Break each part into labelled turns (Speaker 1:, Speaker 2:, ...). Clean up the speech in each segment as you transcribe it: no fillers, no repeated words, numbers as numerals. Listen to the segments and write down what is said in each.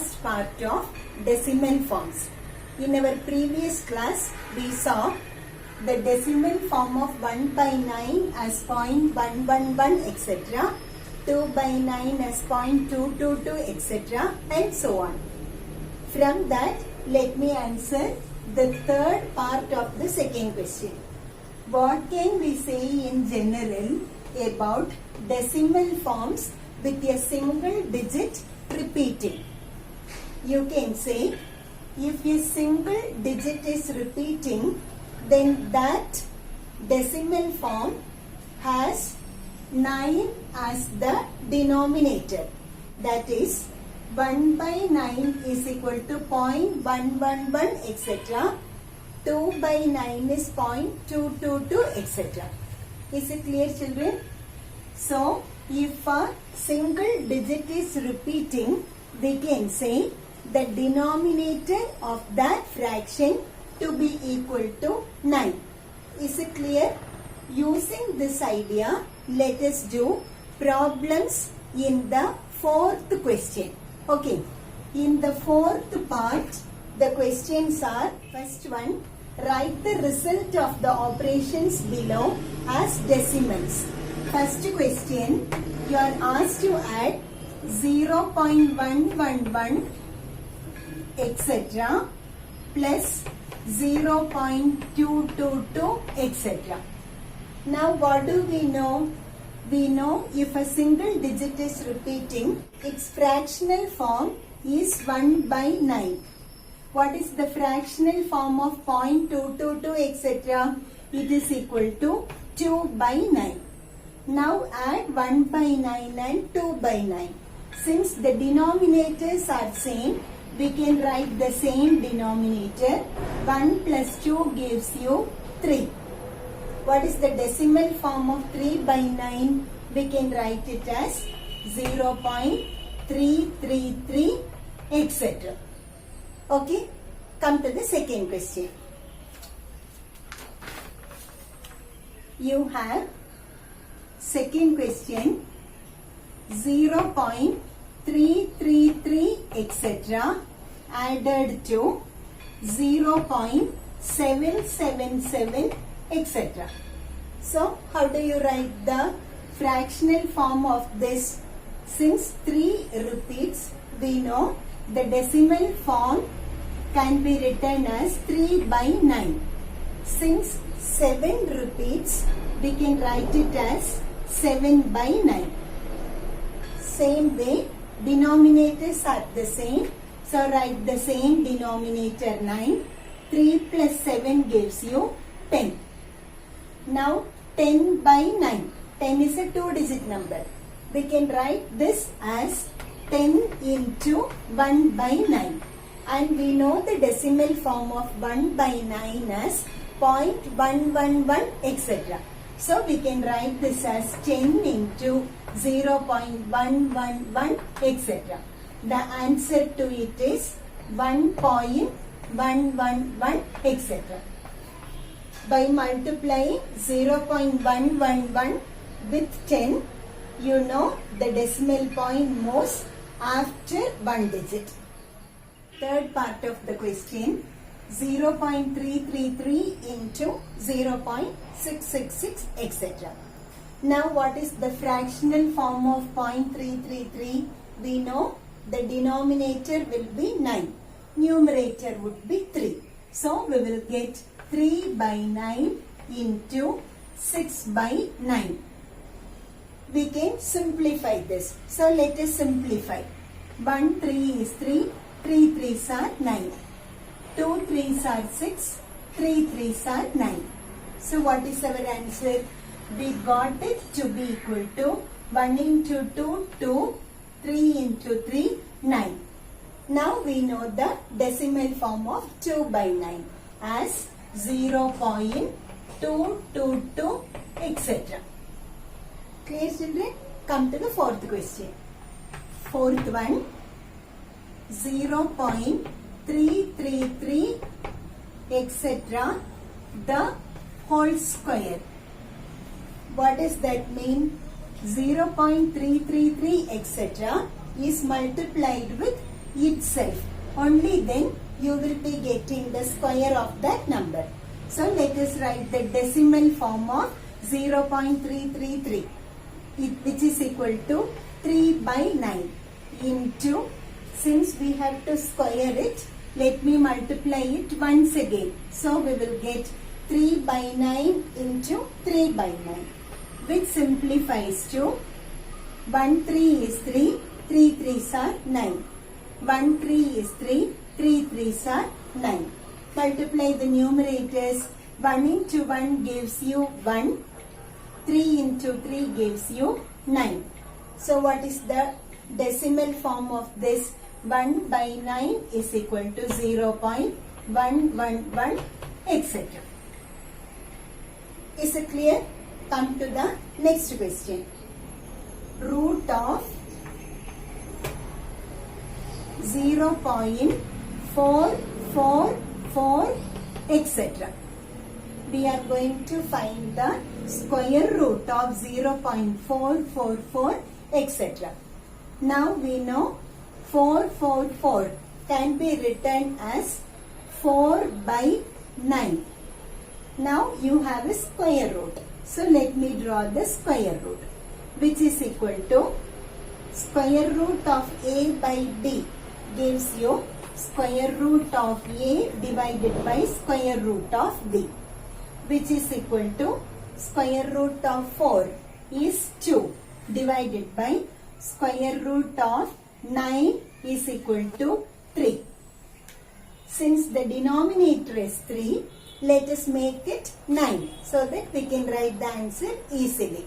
Speaker 1: last part of decimal forms. In our previous class, we saw the decimal form of 1 by 9 as 0.111 etc. 2 by 9 as 0.222 etc. and so on. From that, let me answer the third part of the second question. What can we say in general about decimal forms with a single digit repeating? You can say, if a single digit is repeating, then that decimal form has 9 as the denominator. That is, 1 by 9 is equal to 0.111 etc. 2 by 9 is 0.222 etc. Is it clear, children? So, if a single digit is repeating, we can say the denominator of that fraction to be equal to 9. Is it clear? Using this idea, let us do problems in the fourth question. Okay. In the fourth part, the questions are, first one, write the result of the operations below as decimals. First question, you are asked to add 0.111 etc. plus 0.222 etc. Now what do we know? We know if a single digit is repeating, its fractional form is 1 by 9. What is the fractional form of 0.222 etc.? It is equal to 2 by 9. Now add 1 by 9 and 2 by 9. Since the denominators are same, we can write the same denominator. 1 plus 2 gives you 3. What is the decimal form of 3 by 9? We can write it as 0.333 etc. Okay, come to the second question. You have second question, 0.333 etc. added to 0.777 etc. So, how do you write the fractional form of this? Since 3 repeats, we know the decimal form can be written as 3 by 9. Since 7 repeats, we can write it as 7 by 9. Same way, denominators are the same. So, write the same denominator 9. 3 plus 7 gives you 10. Now, 10 by 9. 10 is a 2-digit number. We can write this as 10 into 1 by 9. And we know the decimal form of 1 by 9 as 0.111 etc. So, we can write this as 10 into 0.111 etc. The answer to it is 1.111 etc. By multiplying 0.111 with 10, you know the decimal point moves after 1 digit. Third part of the question, 0.333 into 0.666 etc. Now what is the fractional form of 0.333? We know the denominator will be 9. Numerator would be 3. So we will get 3 by 9 into 6 by 9. We can simplify this. So let us simplify. 1 3 is 3. 3 3s are 9. 2 3s are 6. 3 3s are 9. So what is our answer? We got it to be equal to 1 into 2, 2, 3 into 3, 9. Now we know the decimal form of 2 by 9 as 0.222 etc. Clear, children? Come to the fourth question. Fourth one, 0.333 etc. the whole square. What does that mean? 0.333 etc. is multiplied with itself. Only then you will be getting the square of that number. So let us write the decimal form of 0.333, which is equal to 3 by 9 into, since we have to square it, let me multiply it once again. So we will get 3 by 9 into 3 by 9, which simplifies to 1 3 is 3, 3 3s are 9. 1 3 is 3, 3 3s are 9. Multiply the numerators. 1 into 1 gives you 1. 3 into 3 gives you 9. So what is the decimal form of this? 1 by 9 is equal to 0.111, etc. Is it clear? Come to the next question. Root of 0.444, etc. We are going to find the square root of 0.444, etc. Now we know 444 can be written as 4 by 9. Now you have a square root. So let me draw the square root, which is equal to square root of a by b gives you square root of a divided by square root of b, which is equal to square root of 4 is 2 divided by square root of 9 is equal to 3. Since the denominator is 3, let us make it 9 so that we can write the answer easily.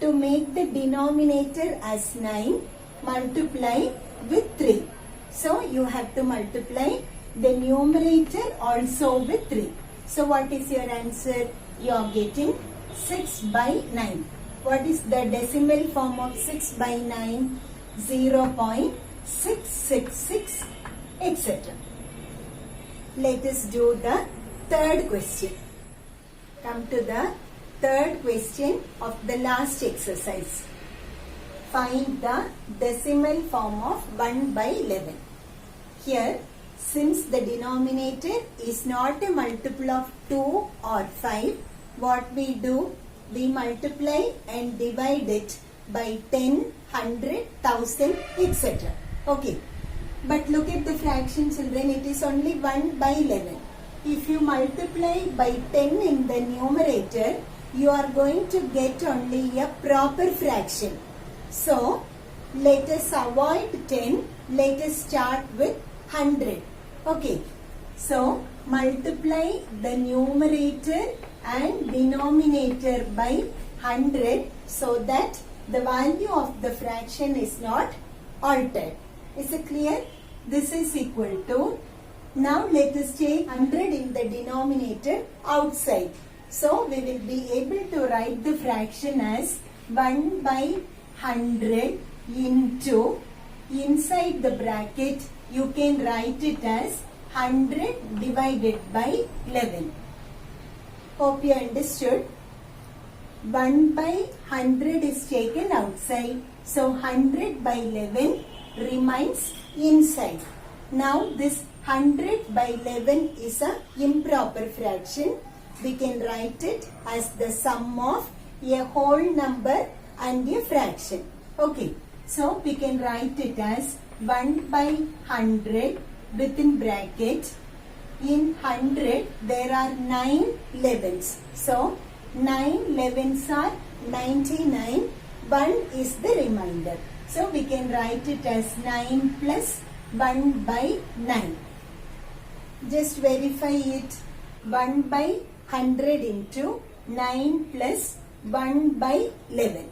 Speaker 1: To make the denominator as 9, multiply with 3. So you have to multiply the numerator also with 3. So what is your answer? You are getting 6 by 9. What is the decimal form of 6 by 9? 0.666, etc. Let us do the third question. Come to the third question of the last exercise. Find the decimal form of 1 by 11. Here, since the denominator is not a multiple of 2 or 5, what we do? We multiply and divide it by 10, 100, 1000, etc. Okay. But look at the fraction, children. It is only 1 by 11. If you multiply by 10 in the numerator, you are going to get only a proper fraction. So, let us avoid 10. Let us start with 100. Okay. So, multiply the numerator and denominator by 100 so that the value of the fraction is not altered. Is it clear? This is equal to, now let us take 100 in the denominator outside. So we will be able to write the fraction as 1 by 100 into, inside the bracket you can write it as 100 divided by 11. Hope you understood. 1 by 100 is taken outside. So 100 by 11 remains inside. Now this 100 by 11 is a improper fraction. We can write it as the sum of a whole number and a fraction. Okay. So we can write it as 1 by 100 within bracket. In 100 there are 9 11s. So 9 11s are 99. 1 is the remainder. So we can write it as 9 plus 1 by 9. Just verify it. 1 by 100 into 9 plus 1 by 11.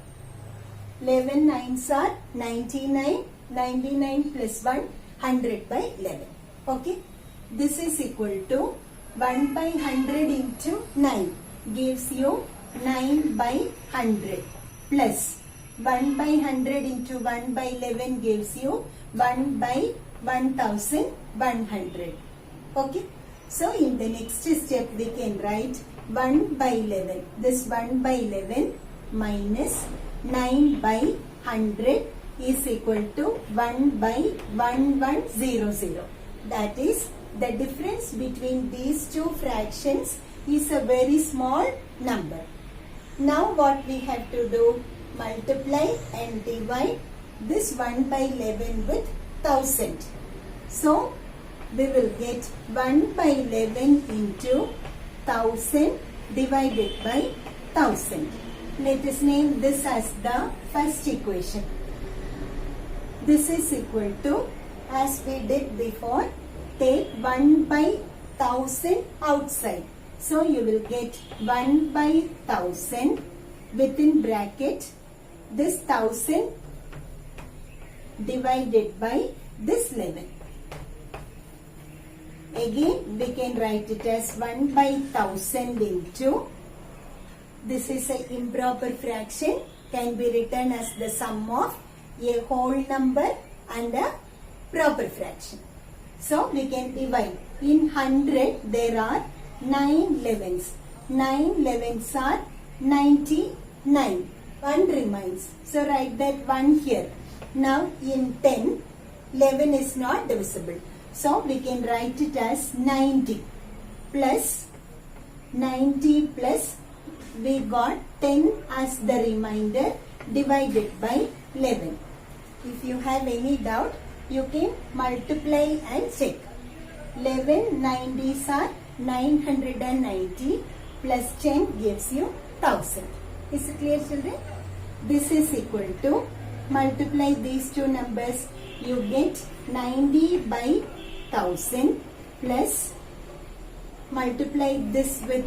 Speaker 1: 11 9s are 99. 99 plus 1, 100 by 11. Okay. This is equal to 1 by 100 into 9 gives you 9 by 100 plus 1 by 100 into 1 by 11 gives you 1 by 1100. Okay. So in the next step we can write 1 by 11. This 1 by 11 minus 9 by 100 is equal to 1 by 1100. That is, the difference between these two fractions is a very small number. Now what we have to do? Multiply and divide this 1 by 11 with 1000. So we will get 1 by 11 into 1000 divided by 1000. Let us name this as the first equation. This is equal to, as we did before, take 1 by 1000 outside. So you will get 1 by 1000 within bracket this 1000 divided by this 11. Again we can write it as 1 by 1000 into, this is an improper fraction, can be written as the sum of a whole number and a proper fraction. So we can divide. In 100 there are 9 11s. 9 11s are 99. 1 remains. So write that 1 here. Now in 10, 11 is not divisible. So we can write it as 90 plus 90 plus, we got 10 as the remainder divided by 11. If you have any doubt, you can multiply and check. 11 90s are 990 plus 10 gives you 1000. Is it clear, children? This is equal to, multiply these two numbers, you get 90 by 1000 plus, multiply this with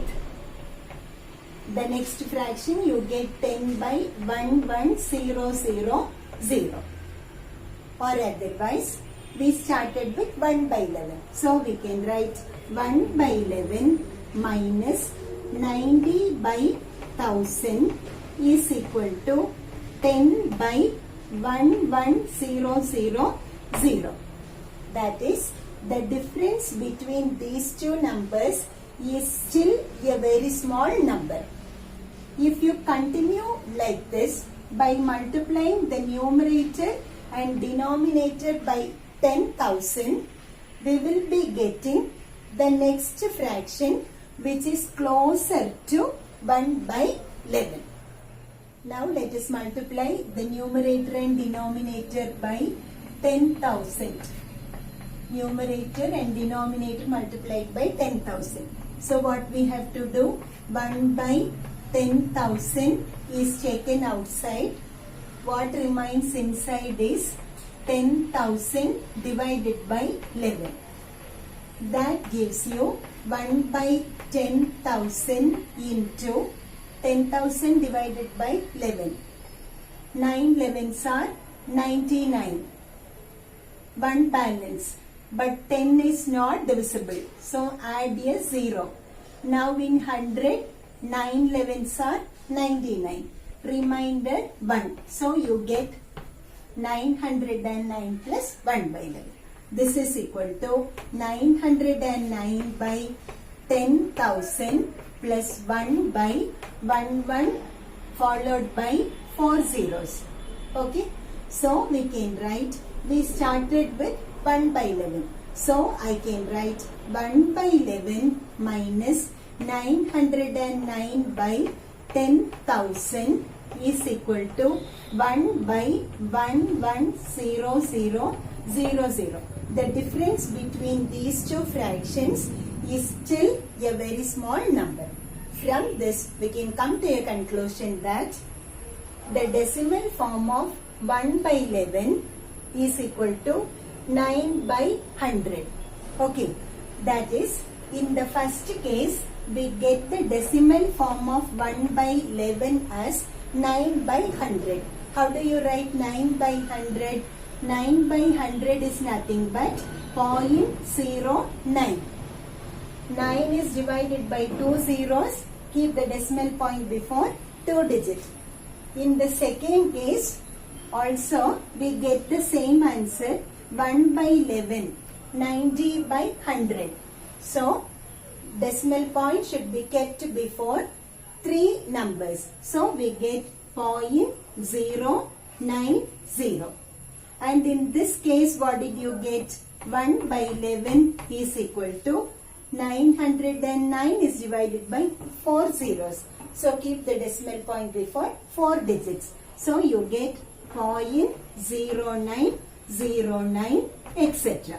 Speaker 1: the next fraction, you get 10 by 11000. Or otherwise, we started with 1 by 11. So we can write 1 by 11 minus 90 by 1000 is equal to 10 by 11000. That is, the difference between these two numbers is still a very small number. If you continue like this by multiplying the numerator and denominator by 10,000, we will be getting the next fraction which is closer to 1 by 11. Now let us multiply the numerator and denominator by 10,000. Numerator and denominator multiplied by 10,000. So what we have to do? 1 by 10,000 is taken outside. What remains inside is 10,000 divided by 11. That gives you 1 by 10,000 into 10,000 divided by 11. 9 11s are 99. 1 balance. But 10 is not divisible. So add a 0. Now in 100, 9 11s are 99. Remainder 1. So you get 909 plus 1 by 11. This is equal to 909 by 10,000 plus 1 by 1 followed by 4 zeros. Okay. So we can write, we started with 1 by 11. So I can write 1 by 11 minus 909 by 10,000 is equal to 1 by 11000. The difference between these two fractions is still a very small number. From this, we can come to a conclusion that the decimal form of 1 by 11 is equal to 9 by 100. Okay, that is, in the first case, we get the decimal form of 1 by 11 as 9 by 100. How do you write 9 by 100? 9 by 100 is nothing but 0.09. 9 is divided by 2 zeros. Keep the decimal point before 2 digits. In the second case, also we get the same answer, 1 by 11, 90 by 100. So, decimal point should be kept before 3 numbers. So, we get 0.090. And in this case, what did you get? 1 by 11 is equal to 909 is divided by 4 zeros. So keep the decimal point before 4 digits. So you get 0.0909, etc.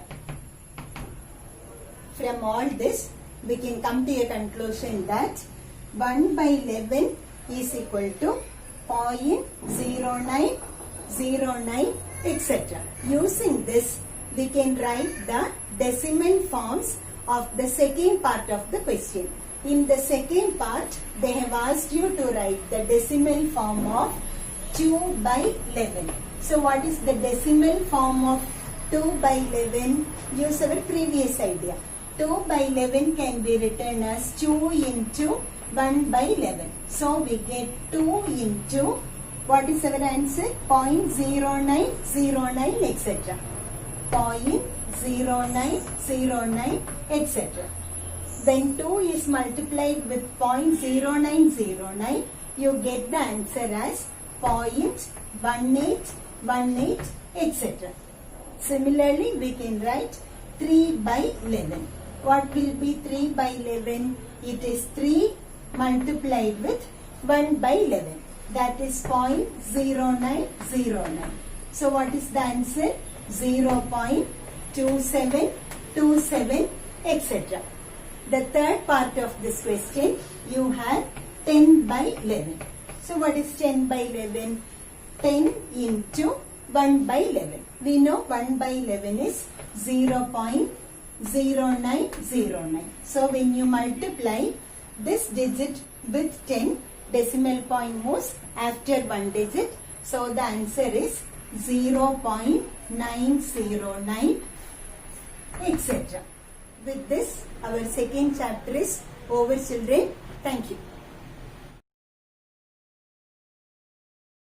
Speaker 1: From all this, we can come to a conclusion that 1 by 11 is equal to 0.0909, etc. Using this, we can write the decimal forms of the second part of the question. In the second part, they have asked you to write the decimal form of 2 by 11. So what is the decimal form of 2 by 11? Use our previous idea. 2 by 11 can be written as 2 into 1 by 11. So we get 2 into, what is our answer? 0.0909, etc. 0.0909, etc. When 2 is multiplied with 0.0909, you get the answer as 0.1818, etc. Similarly, we can write 3 by 11. What will be 3 by 11? It is 3 multiplied with 1 by 11. That is 0.0909. So what is the answer? 0.2727, etc. The third part of this question, you have 10 by 11. So what is 10 by 11? 10 into 1 by 11. We know 1 by 11 is 0.0909. So when you multiply this digit with 10, decimal point moves after one digit. So the answer is 0.909, etc. With this, our second chapter is over, children. Thank you.